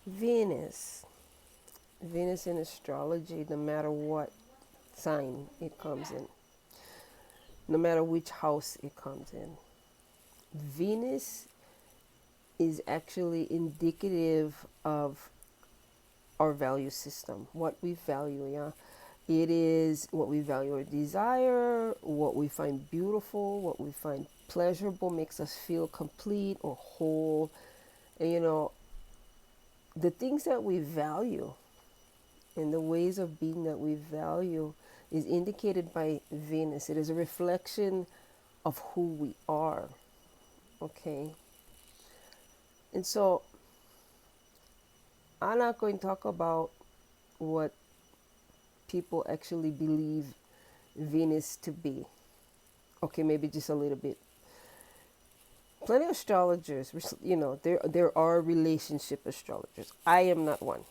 Venus. Venus in astrology, no matter what sign it comes in, no matter which house it comes in. Venus is actually indicative of our value system, what we value, yeah. It is what we value or desire, what we find beautiful, what we find pleasurable, makes us feel complete or whole. And the things that we value and the ways of being that we value is indicated by Venus. It is a reflection of who we are. Okay. And so I'm not going to talk about what people actually believe Venus to be. Okay, maybe just a little bit. Plenty of astrologers, there are relationship astrologers. I am not one.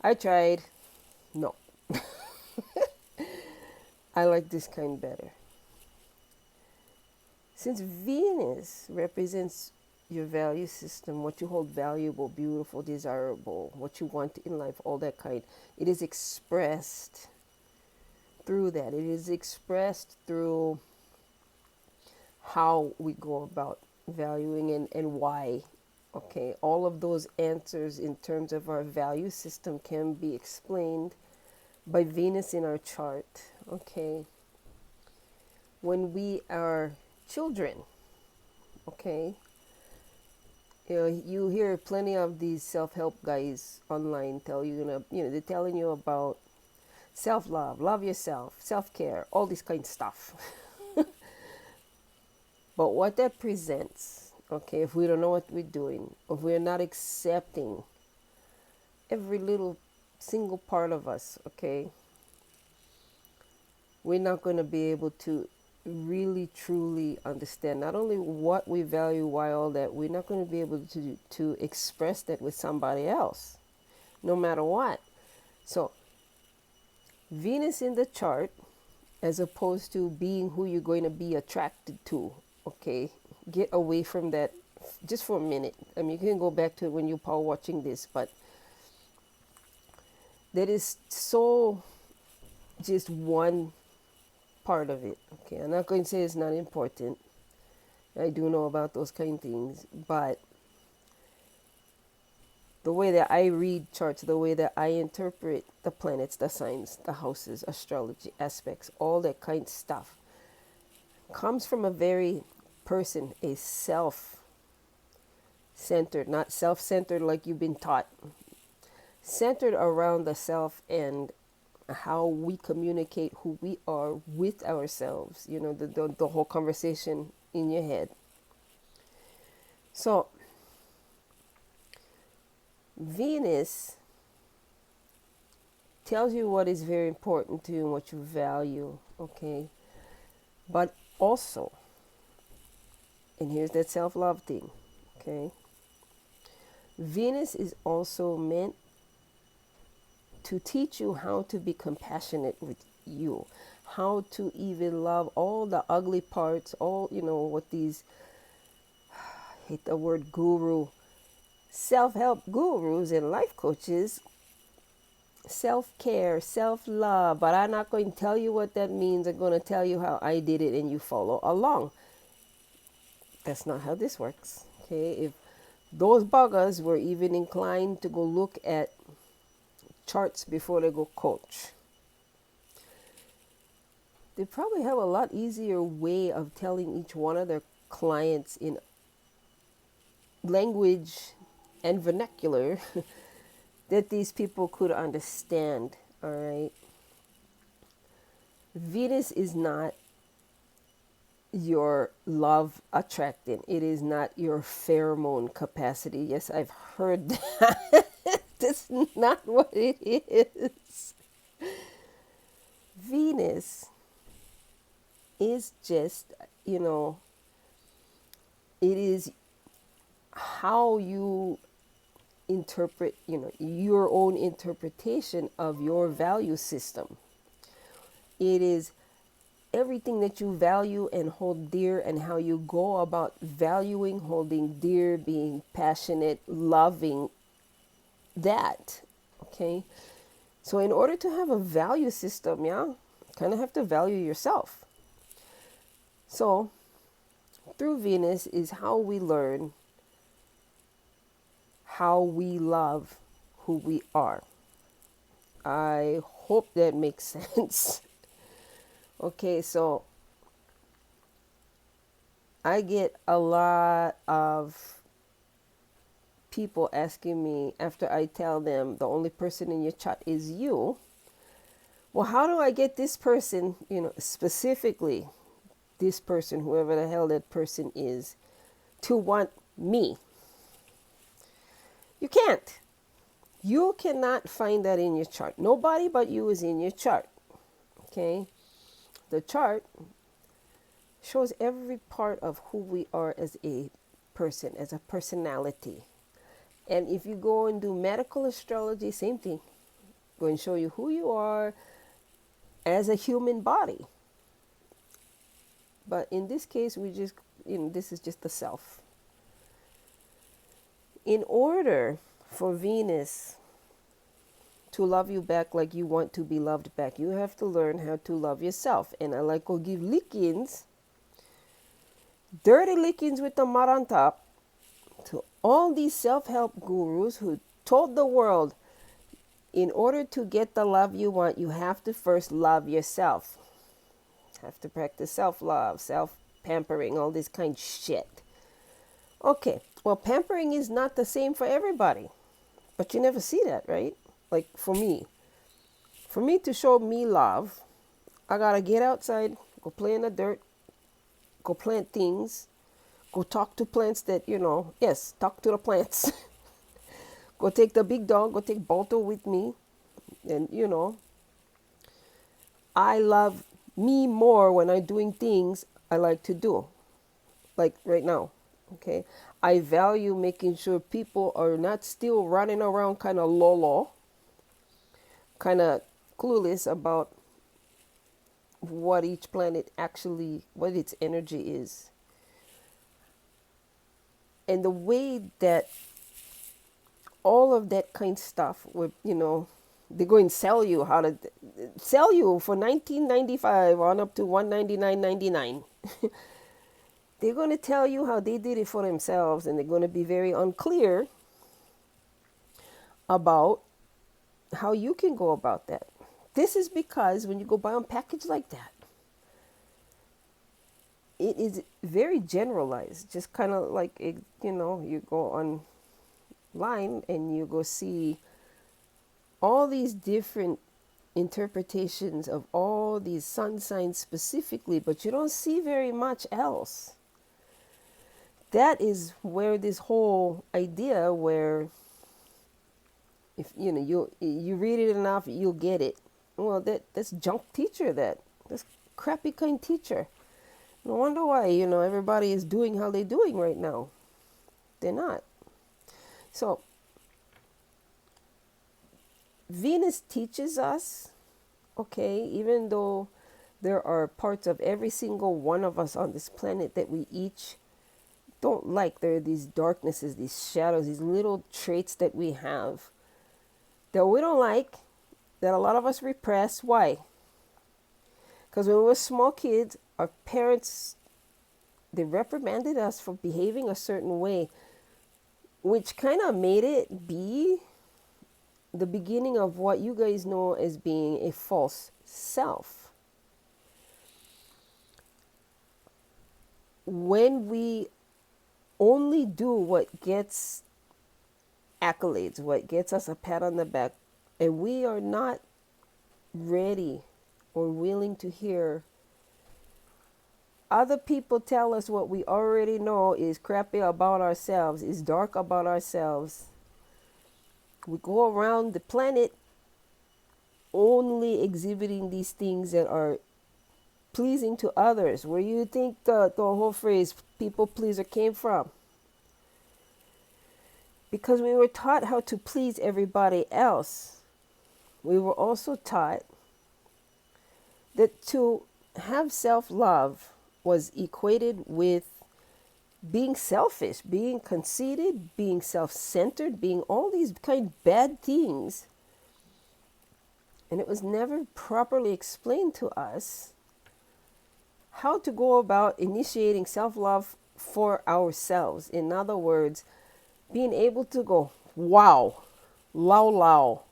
I tried. No. I like this kind better. Since Venus represents your value system, what you hold valuable, beautiful, desirable, what you want in life, all that kind, it is expressed through that. It is expressed through how we go about valuing and why. Okay, all of those answers in terms of our value system can be explained by Venus in our chart. Okay, when we are children, okay, you hear plenty of these self-help guys online tell you, they're telling you about self-love, love yourself, self-care, all this kind of stuff. But what that presents, okay, if we don't know what we're doing, if we're not accepting every little single part of us, okay, we're not going to be able to really truly understand not only what we value, why all that, we're not going to be able to express that with somebody else, no matter what. So Venus in the chart, as opposed to being who you're going to be attracted to, okay, get away from that just for a minute. I mean, you can go back to it when you're power watching this, but that is so just one part of it. Okay, I'm not going to say it's not important. I do know about those kind of things, but the way that I read charts, the way that I interpret the planets, the signs, the houses, astrology aspects, all that kind of stuff comes from a very person, a self-centered, not self-centered like you've been taught, centered around the self and how we communicate who we are with ourselves, the whole conversation in your head. So Venus tells you what is very important to you and what you value, okay? But also, and here's that self-love thing, okay? Venus is also meant to teach you how to be compassionate with you, how to even love all the ugly parts, all, what these, I hate the word guru, self-help gurus and life coaches, self-care, self-love, but I'm not going to tell you what that means. I'm going to tell you how I did it and you follow along. That's not how this works, okay? If those buggers were even inclined to go look at charts before they go coach, they probably have a lot easier way of telling each one of their clients in language and vernacular that these people could understand. All right, Venus is not your love attractant. It is not your pheromone capacity. Yes, I've heard that. That's not what it is. Venus is just, it is how you interpret, your own interpretation of your value system. It is everything that you value and hold dear and how you go about valuing, holding dear, being passionate, loving that. Okay. So in order to have a value system, kind of have to value yourself. So through Venus is how we learn how we love who we are. I hope that makes sense. Okay, so I get a lot of people asking me after I tell them the only person in your chart is you. Well, how do I get this person, specifically this person, whoever the hell that person is, to want me? You can't. You cannot find that in your chart. Nobody but you is in your chart. Okay? The chart shows every part of who we are as a person, as a personality. And if you go and do medical astrology, same thing. Go and show you who you are as a human body. But in this case, this is just the self. In order for Venus to love you back like you want to be loved back, you have to learn how to love yourself. And I like to give lickings, dirty lickings with the mud on top, to all these self-help gurus who told the world, in order to get the love you want, you have to first love yourself. Have to practice self-love, self-pampering, all this kind of shit. Okay, well, pampering is not the same for everybody. But you never see that, right? Like for me to show me love, I gotta get outside, go play in the dirt, go plant things, go talk to plants that, yes, talk to the plants. Go take the big dog, go take Balto with me. And, I love me more when I'm doing things I like to do. Like right now, okay? I value making sure people are not still running around kind of lolo, kind of clueless about what each planet actually, what its energy is. And the way that all of that kind of stuff, where, they go and sell you for $19.95 on up to $199.99. They're going to tell you how they did it for themselves, and they're going to be very unclear about how you can go about that. This is because when you go buy a package like that, it is very generalized. Just kind of like, you go online and you go see all these different interpretations of all these sun signs specifically, but you don't see very much else. That is where this whole idea where if you read it enough, you'll get it. Well, that's junk teacher. That's crappy kind teacher. No wonder why everybody is doing how they're doing right now. They're not. So Venus teaches us, okay, even though there are parts of every single one of us on this planet that we each don't like. There are these darknesses, these shadows, these little traits that we have that we don't like, that a lot of us repress. Why? Because when we were small kids, our parents, they reprimanded us for behaving a certain way, which kind of made it be the beginning of what you guys know as being a false self. When we only do what gets accolades, what gets us a pat on the back, and we are not ready or willing to hear other people tell us what we already know is crappy about ourselves, is dark about ourselves. We go around the planet only exhibiting these things that are pleasing to others. Where you think the whole phrase people pleaser came from? Because we were taught how to please everybody else. We were also taught that to have self-love was equated with being selfish, being conceited, being self-centered, being all these kind of bad things. And it was never properly explained to us how to go about initiating self-love for ourselves. In other words, being able to go, wow, lao,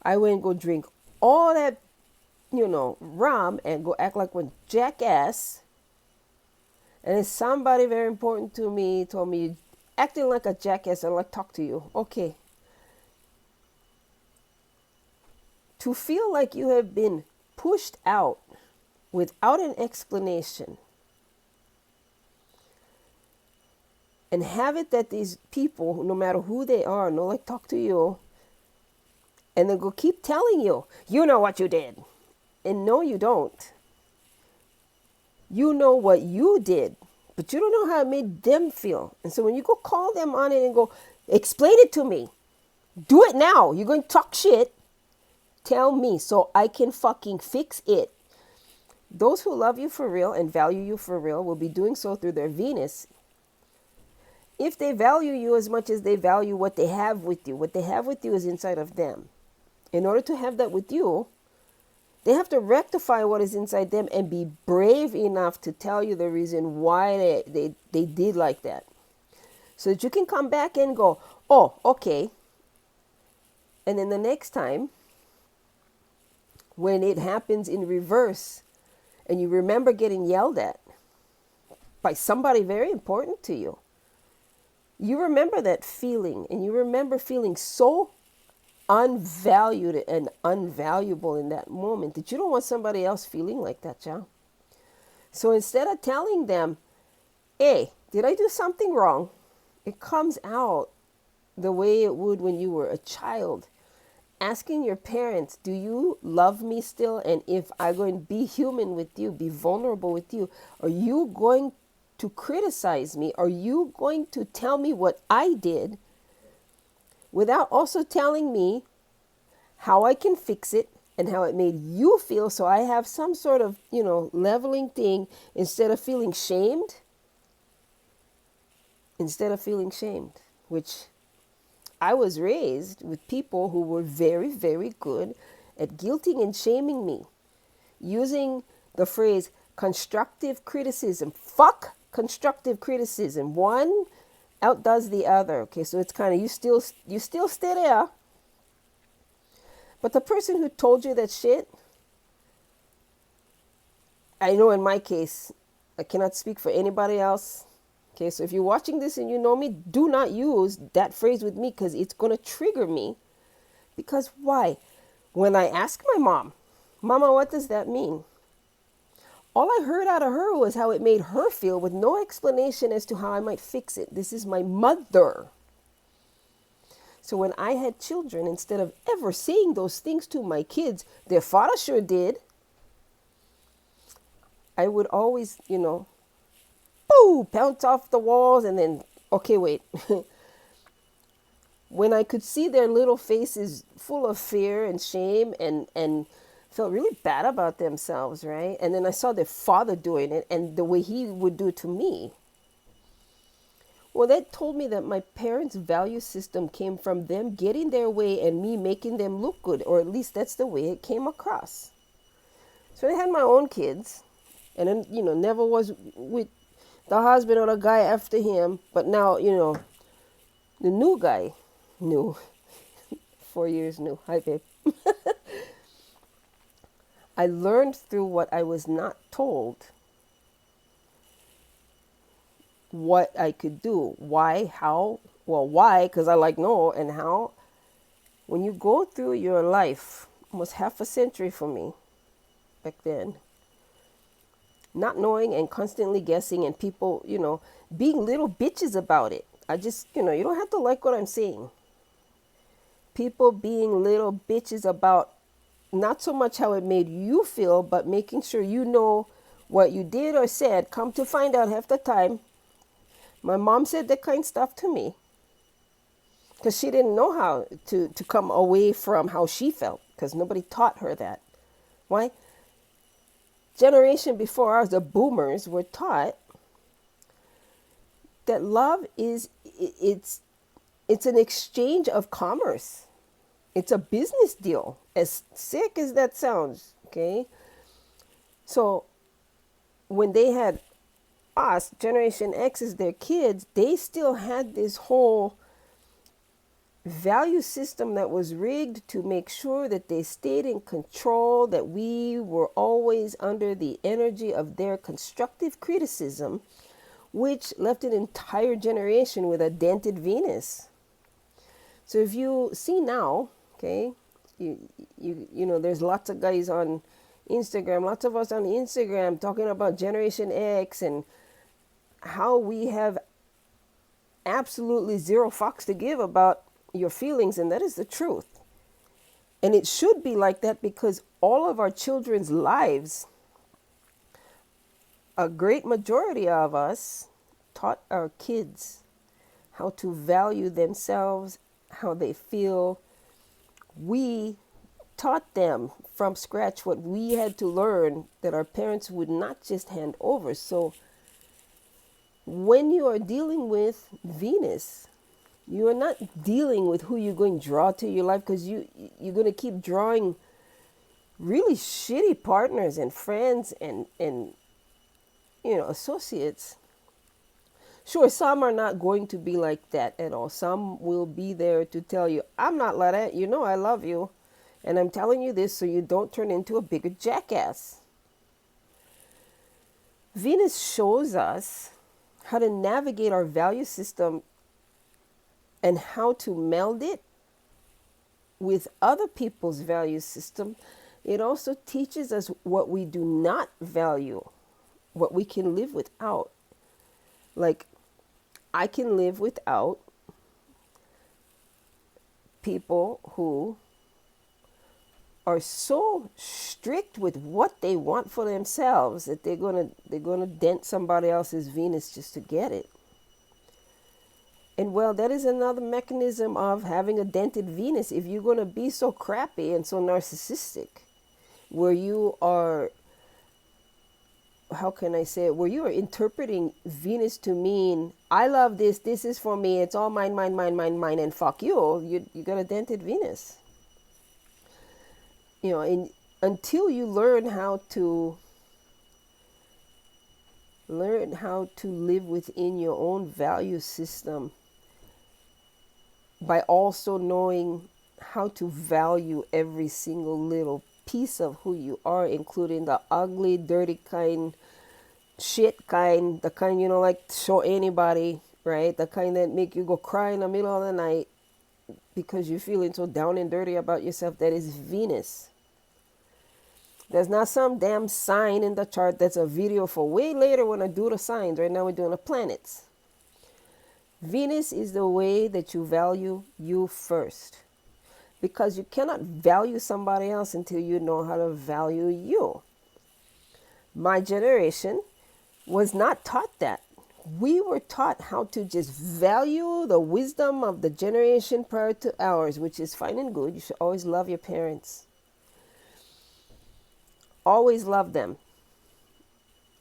I went and go drink all that, rum and go act like one jackass. And then somebody very important to me told me, acting like a jackass, and like talk to you. Okay. To feel like you have been pushed out without an explanation, and have it that these people, no matter who they are, no like talk to you, and then go keep telling you, you know what you did. And no, you don't. You know what you did, but you don't know how it made them feel. And so when you go call them on it and go, explain it to me. Do it now. You're going to talk shit. Tell me so I can fucking fix it. Those who love you for real and value you for real will be doing so through their Venus. If they value you as much as they value what they have with you, what they have with you is inside of them. In order to have that with you, they have to rectify what is inside them and be brave enough to tell you the reason why they did like that. So that you can come back and go, oh, okay. And then the next time, when it happens in reverse, and you remember getting yelled at by somebody very important to you, you remember that feeling, and you remember feeling so unvalued and unvaluable in that moment that you don't want somebody else feeling like that, John. So instead of telling them, hey, did I do something wrong? It comes out the way it would when you were a child. Asking your parents, do you love me still? And if I'm going to be human with you, be vulnerable with you, are you going to criticize me? Are you going to tell me what I did without also telling me how I can fix it and how it made you feel, so I have some sort of, leveling thing instead of feeling shamed? Which I was raised with people who were very, very good at guilting and shaming me, using the phrase constructive criticism. Fuck constructive criticism. One outdoes the other. Okay, so it's kind of you still stay there. But the person who told you that shit, I know in my case, I cannot speak for anybody else. Okay, so if you're watching this and you know me, do not use that phrase with me, because it's going to trigger me. Because why? When I ask my mom, Mama, what does that mean? All I heard out of her was how it made her feel, with no explanation as to how I might fix it. This is my mother. So when I had children, instead of ever saying those things to my kids, their father sure did, I would always, bounce off the walls, and then, okay, wait. When I could see their little faces full of fear and shame and felt really bad about themselves, right? And then I saw their father doing it and the way he would do it to me. Well, that told me that my parents' value system came from them getting their way and me making them look good, or at least that's the way it came across. So I had my own kids, and then, never was with the husband or the guy after him, but now, the new guy, new, 4 years new, hi babe. I learned through what I was not told what I could do. Why, how, well, why, because I no, and how. When you go through your life, almost half a century for me back then, not knowing and constantly guessing, and people, being little bitches about it. I just, you don't have to like what I'm saying. People being little bitches about not so much how it made you feel, but making sure you know what you did or said. Come to find out, half the time, my mom said that kind of stuff to me because she didn't know how to come away from how she felt, because nobody taught her that. Why? Generation before ours, the boomers, were taught that love is it's an exchange of commerce. It's a business deal, as sick as that sounds. Okay, so when they had us, Generation X, as their kids, they still had this whole value system that was rigged to make sure that they stayed in control, that we were always under the energy of their constructive criticism, which left an entire generation with a dented Venus. So if you see now, okay, you know, there's lots of guys on Instagram, lots of us on Instagram talking about Generation X and how we have absolutely zero fucks to give about your feelings, and that is the truth. And it should be like that because all of our children's lives, a great majority of us taught our kids how to value themselves, how they feel. We taught them from scratch what we had to learn that our parents would not just hand over. So when you are dealing with Venus, you are not dealing with who you're going to draw to your life, because you're going to keep drawing really shitty partners and friends and you know, associates. Sure, some are not going to be like that at all. Some will be there to tell you, I'm not like that. You know I love you. And I'm telling you this so you don't turn into a bigger jackass. Venus shows us how to navigate our value system and how to meld it with other people's value system. It also teaches us what we do not value, what we can live without. Like, I can live without people who are so strict with what they want for themselves that they're gonna dent somebody else's Venus just to get it. And well, that is another mechanism of having a dented Venus. If you're going to be so crappy and so narcissistic, where you are, how can I say it, where you are interpreting Venus to mean, I love this, this is for me, it's all mine, mine, mine, mine, mine, and fuck you, you got a dented Venus. You know, and until you learn how to live within your own value system, by also knowing how to value every single little piece of who you are, including the ugly, dirty kind, shit kind, the kind you don't like to show anybody, right? The kind that make you go cry in the middle of the night because you're feeling so down and dirty about yourself. That is Venus. There's not some damn sign in the chart that's a video for way later when I do the signs. Right now we're doing the planets. Venus is the way that you value you first, because you cannot value somebody else until you know how to value you. My generation was not taught that. We were taught how to just value the wisdom of the generation prior to ours, which is fine and good. You should always love your parents. Always love them.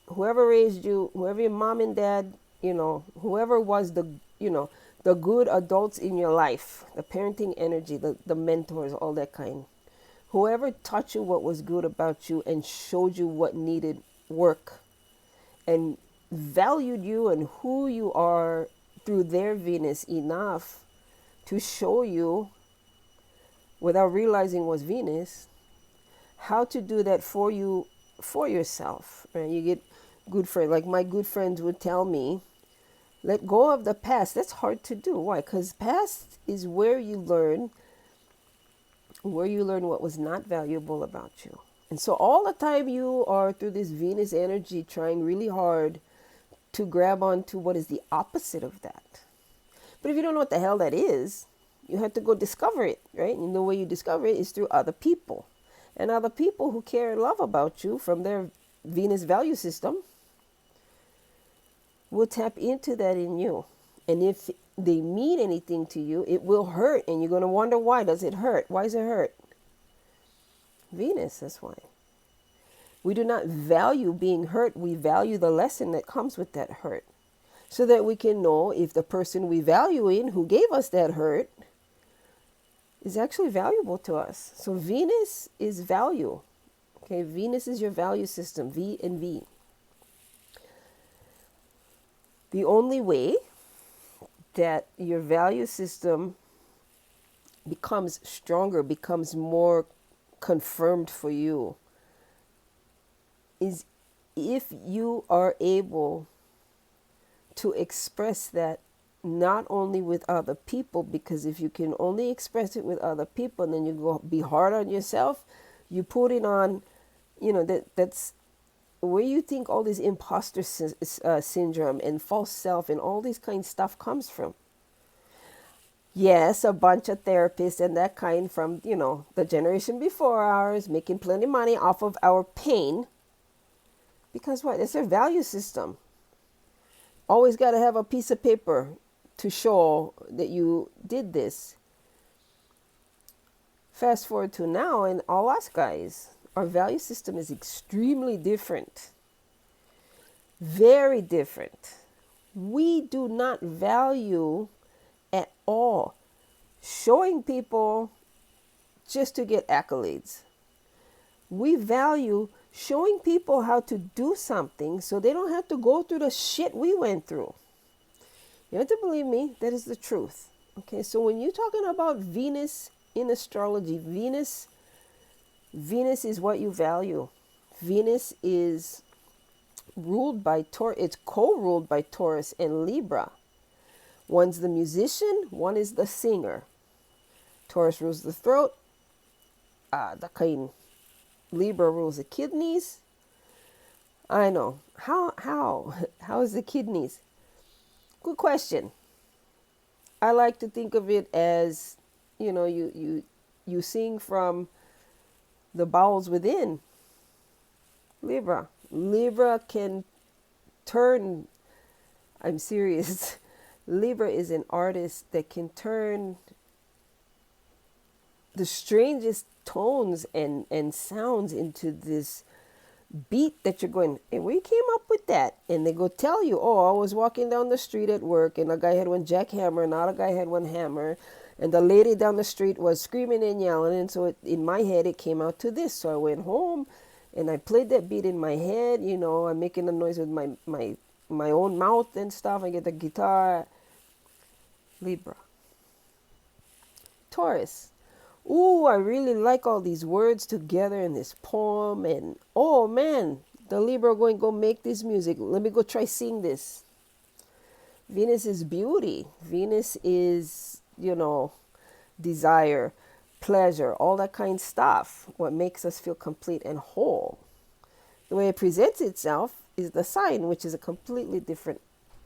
Whoever raised you, whoever your mom and dad, you know, whoever was the, you know, the good adults in your life, the parenting energy, the mentors, all that kind. Whoever taught you what was good about you and showed you what needed work and valued you and who you are through their Venus enough to show you, without realizing was Venus, how to do that for you, for yourself. Right? You get good friends. Like my good friends would tell me, let go of the past. That's hard to do. Why? Because past is where you learn what was not valuable about you. And so all the time you are through this Venus energy trying really hard to grab onto what is the opposite of that. But if you don't know what the hell that is, you have to go discover it, right? And the way you discover it is through other people. And other people who care and love about you from their Venus value system will tap into that in you. And if they mean anything to you, it will hurt. And you're going to wonder, why does it hurt? Why does it hurt? Venus, that's why. We do not value being hurt. We value the lesson that comes with that hurt. so that we can know if the person we value in who gave us that hurt is actually valuable to us. So Venus is value. Okay, Venus is your value system, V and V. The only way that your value system becomes stronger, becomes more confirmed for you, is if you are able to express that not only with other people, because if you can only express it with other people, then you go be hard on yourself, you put it on, that's where you think all this imposter syndrome and false self and all this kind of stuff comes from. Yes, a bunch of therapists and that kind from, the generation before ours, making plenty of money off of our pain. Because what? It's their value system. Always got to have a piece of paper to show that you did this. Fast forward to now, and all us guys, our value system is extremely different. Very different. We do not value at all showing people just to get accolades. We value showing people how to do something so they don't have to go through the shit we went through. You have to believe me, that is the truth. Okay, so when you're talking about Venus in astrology, Venus is what you value. Venus is ruled by Taurus. It's co-ruled by Taurus and Libra. One's the musician, one is the singer. Taurus rules the throat. Libra rules the kidneys. I know. How is the kidneys? Good question. I like to think of it as, you sing from the bowels within. Libra can turn, I'm serious. Libra is an artist that can turn the strangest tones and sounds into this beat that you're going, hey, where you came up with that? And they go tell you, oh, I was walking down the street at work and a guy had one jackhammer, another guy had one hammer, and the lady down the street was screaming and yelling, and so in my head it came out to this. So I went home and I played that beat in my head, I'm making a noise with my own mouth and stuff. I get the guitar. Libra. Taurus. Ooh, I really like all these words together in this poem. And, oh man, the Libra going to go make this music. Let me go try sing this. Venus is beauty. Venus is, desire, pleasure, all that kind of stuff. What makes us feel complete and whole. The way it presents itself is the sign, which is a completely different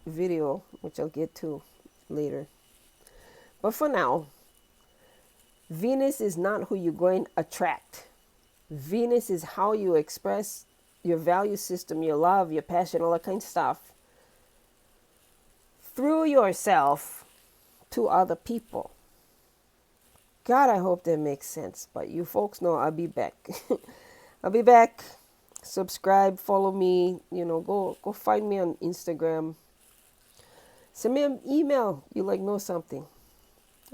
video, which I'll get to later. But for now, Venus is not who you're going to attract. Venus is how you express your value system, your love, your passion, all that kind of stuff through yourself to other people. God, I hope that makes sense. But you folks know I'll be back. I'll be back. Subscribe, follow me. Go find me on Instagram. Send me an email. You know something.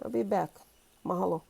I'll be back. Mahalo.